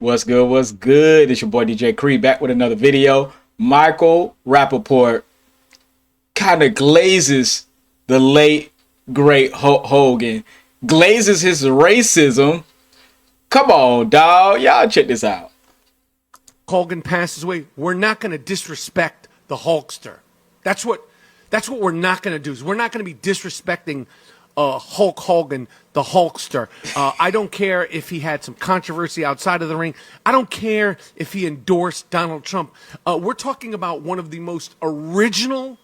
What's good? What's good? It's your boy DJ Cree back with another video. Micheal Rappaport kind of glazes the late great Hogan. Glazes his racism. Come on, dog. Y'all check this out. Hogan passes away, we're not going to disrespect the Hulkster. That's what we're not going to do. Is we're not going to be disrespecting Hulk Hogan, the Hulkster. I don't care if he had some controversy outside of the ring. I don't care if he endorsed Donald Trump. We're talking about one of the most original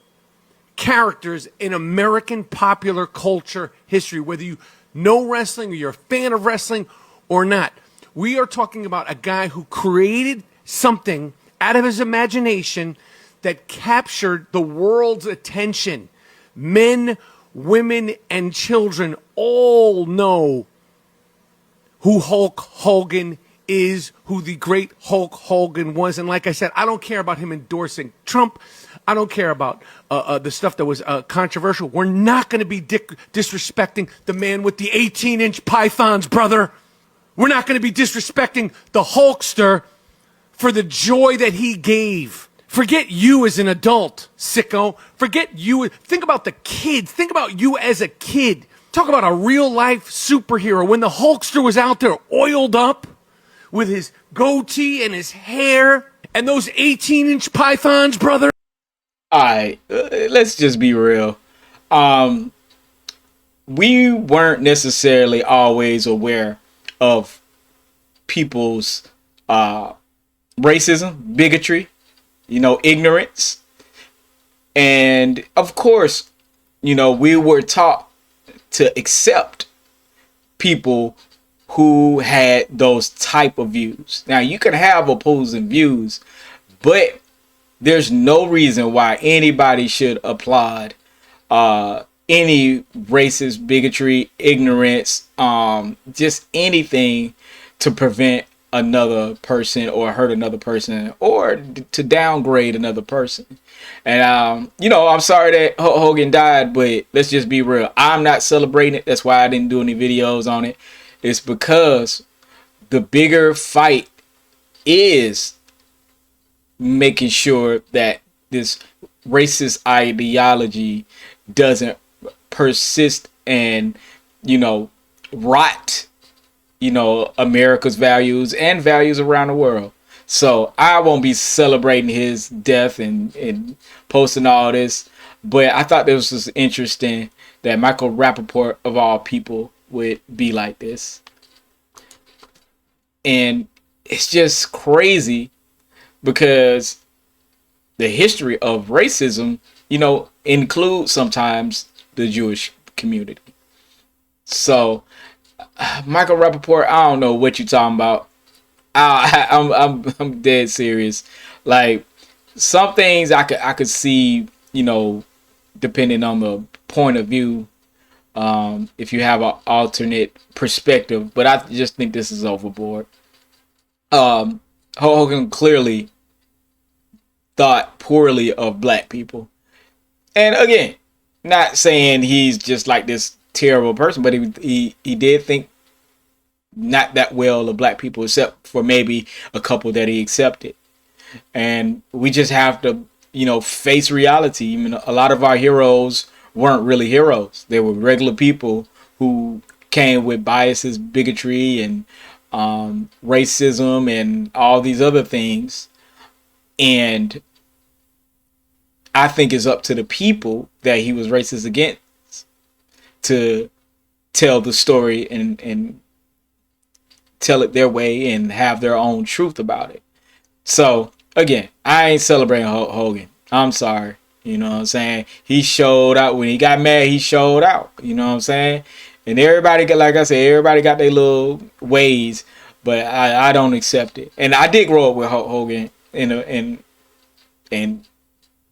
characters in American popular culture history, whether you know wrestling or you're a fan of wrestling or not. We are talking about a guy who created something out of his imagination that captured the world's attention. Men, women, and children all know who Hulk Hogan is, who the great Hulk Hogan was. And like I said, I don't care about him endorsing Trump. I don't care about the stuff that was controversial. We're not going to be disrespecting the man with the 18-inch pythons, brother. We're not going to be disrespecting the Hulkster for the joy that he gave. Forget you as an adult, sicko. Forget you. Think about the kids. Think about you as a kid. Talk about a real-life superhero. When the Hulkster was out there oiled up with his goatee and his hair and those 18-inch pythons, brother. All right, let's just be real. We weren't necessarily always aware of people's racism, bigotry, ignorance. And of course, we were taught to accept people who had those type of views. Now, you can have opposing views, but there's no reason why anybody should applaud any racist bigotry, ignorance, just anything to prevent another person or hurt another person or to downgrade another person. And I'm sorry that Hogan died, but let's just be real. I'm not celebrating it. That's why I didn't do any videos on it. It's because the bigger fight is making sure that this racist ideology doesn't persist and rot America's values and values around the world. So I won't be celebrating his death and posting all this, but I thought this was interesting that Micheal Rappaport of all people would be like this. And it's just crazy because the history of racism, includes sometimes the Jewish community. So Micheal Rappaport, I don't know what you're talking about. I'm dead serious. Like, some things I could see, depending on the point of view, if you have an alternate perspective. But I just think this is overboard. Hogan clearly thought poorly of black people. And again, not saying he's just like this terrible person, but he did think not that well of black people, except for maybe a couple that he accepted. And we just have to, face reality. A lot of our heroes weren't really heroes. They were regular people who came with biases, bigotry, and racism, and all these other things. And I think it's up to the people that he was racist against to tell the story and tell it their way and have their own truth about it. So again, I ain't celebrating Hogan. I'm sorry. You know what I'm saying? He showed out. When he got mad, he showed out. You know what I'm saying? And everybody got, like I said, everybody got their little ways, but I don't accept it. And I did grow up with Hogan and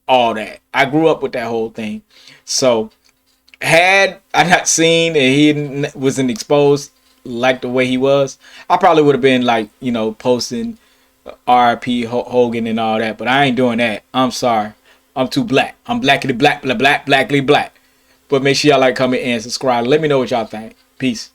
all that. I grew up with that whole thing. So had I not seen and he wasn't exposed like the way he was, I probably would have been like, posting RIP Hogan and all that. But I ain't doing that. I'm sorry. I'm too black. I'm blackly black, blackly black. But make sure y'all like, comment, and subscribe. Let me know what y'all think. Peace.